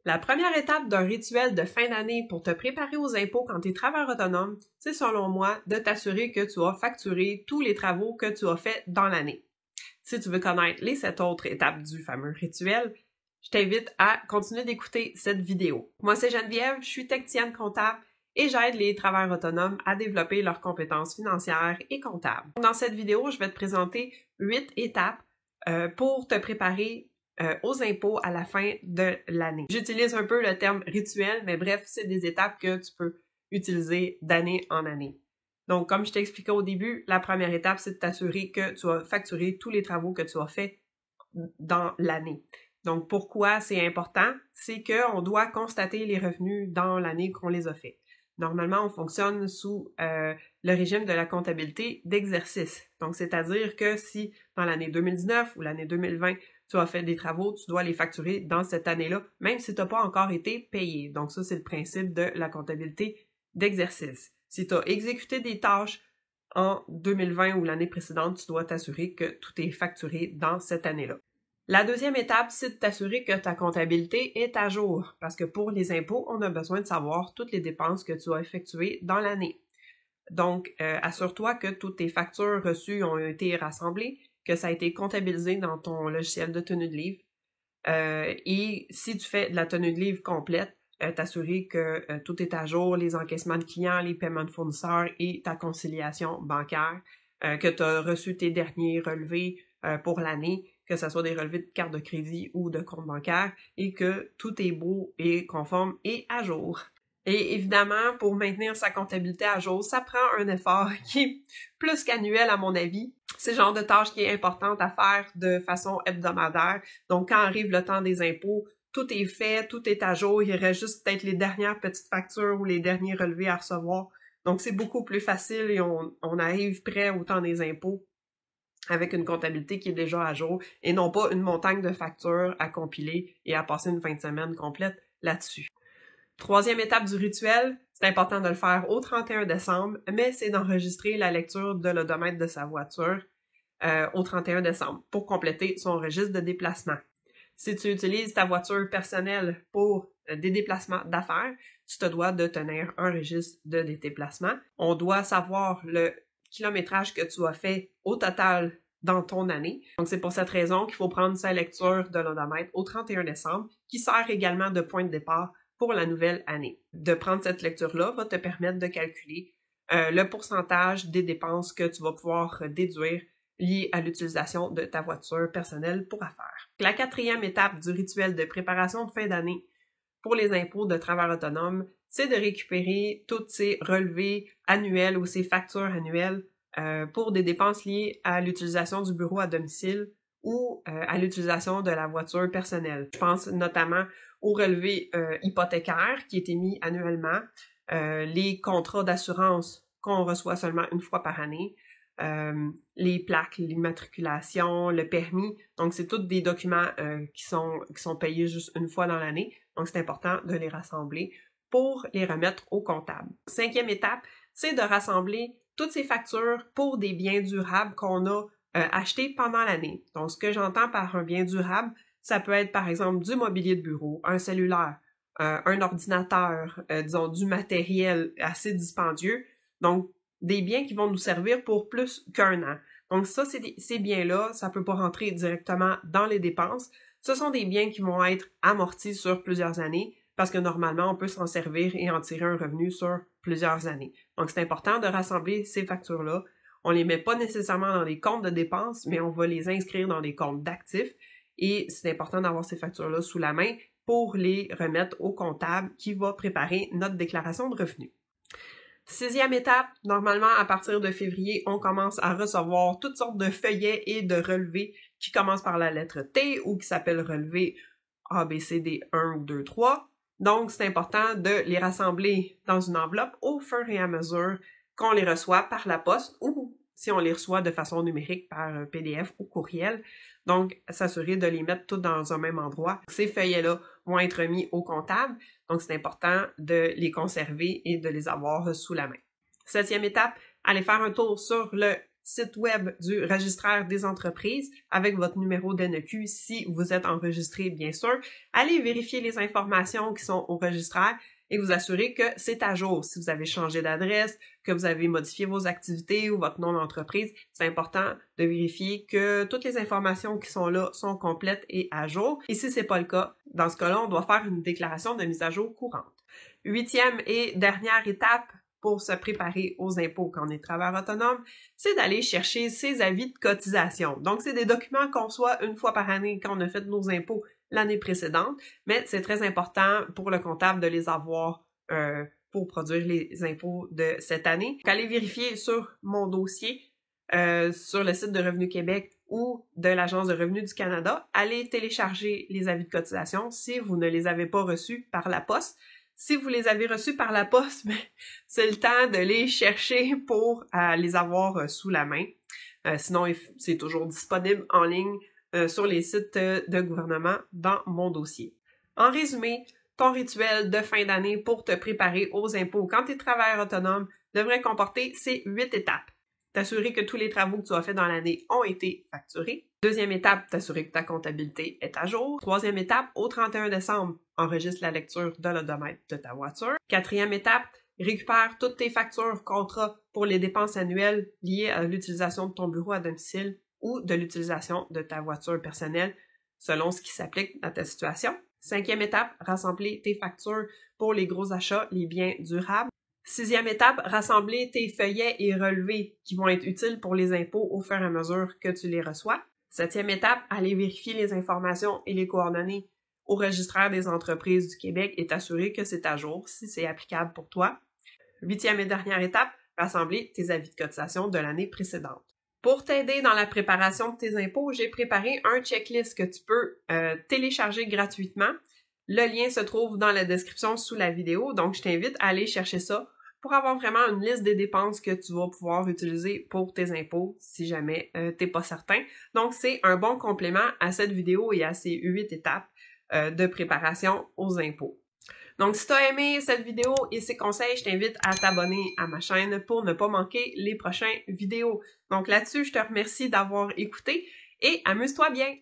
La première étape d'un rituel de fin d'année pour te préparer aux impôts quand tu es travailleur autonome, c'est selon moi de t'assurer que tu as facturé tous les travaux que tu as faits dans l'année. Si tu veux connaître les 7 autres étapes du fameux rituel, je t'invite à continuer d'écouter cette vidéo. Moi, c'est Geneviève, je suis technicienne comptable et j'aide les travailleurs autonomes à développer leurs compétences financières et comptables. Dans cette vidéo, je vais te présenter 8 étapes pour te préparer aux impôts à la fin de l'année. J'utilise un peu le terme rituel, mais bref, c'est des étapes que tu peux utiliser d'année en année. Donc, comme je t'ai expliqué au début, la première étape, c'est de t'assurer que tu as facturé tous les travaux que tu as faits dans l'année. Donc, pourquoi c'est important? C'est qu'on doit constater les revenus dans l'année qu'on les a faits. Normalement, on fonctionne sous le régime de la comptabilité d'exercice. Donc, c'est-à-dire que si dans l'année 2019 ou l'année 2020, tu as fait des travaux, tu dois les facturer dans cette année-là, même si tu n'as pas encore été payé. Donc, ça, c'est le principe de la comptabilité d'exercice. Si tu as exécuté des tâches en 2020 ou l'année précédente, tu dois t'assurer que tout est facturé dans cette année-là. La deuxième étape, c'est de t'assurer que ta comptabilité est à jour, parce que pour les impôts, on a besoin de savoir toutes les dépenses que tu as effectuées dans l'année. Donc, assure-toi que toutes tes factures reçues ont été rassemblées, que ça a été comptabilisé dans ton logiciel de tenue de livre. Et si tu fais de la tenue de livre complète, t'assurer que tout est à jour, les encaissements de clients, les paiements de fournisseurs et ta conciliation bancaire, que tu as reçu tes derniers relevés pour l'année, que ce soit des relevés de carte de crédit ou de compte bancaire, et que tout est beau et conforme et à jour. Et évidemment, pour maintenir sa comptabilité à jour, ça prend un effort qui est plus qu'annuel à mon avis. C'est le genre de tâche qui est importante à faire de façon hebdomadaire. Donc, quand arrive le temps des impôts, tout est fait, tout est à jour. Il y aurait juste peut-être les dernières petites factures ou les derniers relevés à recevoir. Donc, c'est beaucoup plus facile et on arrive près au temps des impôts avec une comptabilité qui est déjà à jour et non pas une montagne de factures à compiler et à passer une fin de semaine complète là-dessus. Troisième étape du rituel, c'est important de le faire au 31 décembre, mais c'est d'enregistrer la lecture de l'odomètre de sa voiture au 31 décembre pour compléter son registre de déplacement. Si tu utilises ta voiture personnelle pour des déplacements d'affaires, tu te dois de tenir un registre de déplacements. On doit savoir le kilométrage que tu as fait au total dans ton année. Donc, c'est pour cette raison qu'il faut prendre sa lecture de l'odomètre au 31 décembre, qui sert également de point de départ pour la nouvelle année. De prendre cette lecture-là va te permettre de calculer le pourcentage des dépenses que tu vas pouvoir déduire liées à l'utilisation de ta voiture personnelle pour affaires. La quatrième étape du rituel de préparation de fin d'année pour les impôts de travailleurs autonomes, c'est de récupérer toutes ces relevés annuels ou ces factures annuelles pour des dépenses liées à l'utilisation du bureau à domicile ou à l'utilisation de la voiture personnelle. Je pense notamment au relevé hypothécaire qui est émis annuellement, les contrats d'assurance qu'on reçoit seulement une fois par année, les plaques, l'immatriculation, le permis. Donc, c'est tous des documents qui sont payés juste une fois dans l'année. Donc, c'est important de les rassembler pour les remettre au comptable. Cinquième étape, c'est de rassembler toutes ces factures pour des biens durables qu'on a achetés pendant l'année. Donc, ce que j'entends par un bien durable, ça peut être par exemple du mobilier de bureau, un cellulaire, un ordinateur, disons du matériel assez dispendieux. Donc, des biens qui vont nous servir pour plus qu'un an. Donc ça, ces biens-là, ça peut pas rentrer directement dans les dépenses. Ce sont des biens qui vont être amortis sur plusieurs années parce que normalement, on peut s'en servir et en tirer un revenu sur plusieurs années. Donc, c'est important de rassembler ces factures-là. On les met pas nécessairement dans les comptes de dépenses, mais on va les inscrire dans les comptes d'actifs et c'est important d'avoir ces factures-là sous la main pour les remettre au comptable qui va préparer notre déclaration de revenus. Sixième étape, normalement, à partir de février, on commence à recevoir toutes sortes de feuillets et de relevés qui commencent par la lettre T ou qui s'appellent relevés A, B, C, D, 1 ou 2, 3. Donc, c'est important de les rassembler dans une enveloppe au fur et à mesure qu'on les reçoit par la poste ou si on les reçoit de façon numérique par PDF ou courriel. Donc, s'assurer de les mettre tous dans un même endroit. Ces feuillets-là vont être mis au comptable. Donc, c'est important de les conserver et de les avoir sous la main. Septième étape, aller faire un tour sur le site web du registraire des entreprises avec votre numéro d'NEQ si vous êtes enregistré, bien sûr. Allez vérifier les informations qui sont au registraire et vous assurer que c'est à jour. Si vous avez changé d'adresse, que vous avez modifié vos activités ou votre nom d'entreprise, c'est important de vérifier que toutes les informations qui sont là sont complètes et à jour. Et si c'est pas le cas, dans ce cas-là, on doit faire une déclaration de mise à jour courante. 8e et dernière étape pour se préparer aux impôts quand on est travailleur autonome, c'est d'aller chercher ses avis de cotisation. Donc, c'est des documents qu'on reçoit une fois par année quand on a fait nos impôts l'année précédente, mais c'est très important pour le comptable de les avoir pour produire les impôts de cette année. Donc, allez vérifier sur mon dossier, sur le site de Revenu Québec ou de l'Agence de Revenus du Canada. Allez télécharger les avis de cotisation si vous ne les avez pas reçus par la poste. Si vous les avez reçus par la poste, c'est le temps de les chercher pour les avoir sous la main. Sinon, c'est toujours disponible en ligne sur les sites de gouvernement dans mon dossier. En résumé, ton rituel de fin d'année pour te préparer aux impôts quand tu es travailleur autonome devrait comporter ces 8 étapes. T'assurer que tous les travaux que tu as fait dans l'année ont été facturés. Deuxième étape, t'assurer que ta comptabilité est à jour. Troisième étape, au 31 décembre, enregistre la lecture de l'odomètre de ta voiture. Quatrième étape, récupère toutes tes factures, contrats pour les dépenses annuelles liées à l'utilisation de ton bureau à domicile ou de l'utilisation de ta voiture personnelle selon ce qui s'applique à ta situation. Cinquième étape, rassembler tes factures pour les gros achats, les biens durables. Sixième étape, rassembler tes feuillets et relevés qui vont être utiles pour les impôts au fur et à mesure que tu les reçois. Septième étape, aller vérifier les informations et les coordonnées au registraire des entreprises du Québec et t'assurer que c'est à jour si c'est applicable pour toi. Huitième et dernière étape, rassembler tes avis de cotisation de l'année précédente. Pour t'aider dans la préparation de tes impôts, j'ai préparé un checklist que tu peux télécharger gratuitement. Le lien se trouve dans la description sous la vidéo, donc je t'invite à aller chercher ça pour avoir vraiment une liste des dépenses que tu vas pouvoir utiliser pour tes impôts si jamais t'es pas certain. Donc, c'est un bon complément à cette vidéo et à ces 8 étapes de préparation aux impôts. Donc, si tu as aimé cette vidéo et ces conseils, je t'invite à t'abonner à ma chaîne pour ne pas manquer les prochaines vidéos. Donc là-dessus, je te remercie d'avoir écouté et amuse-toi bien!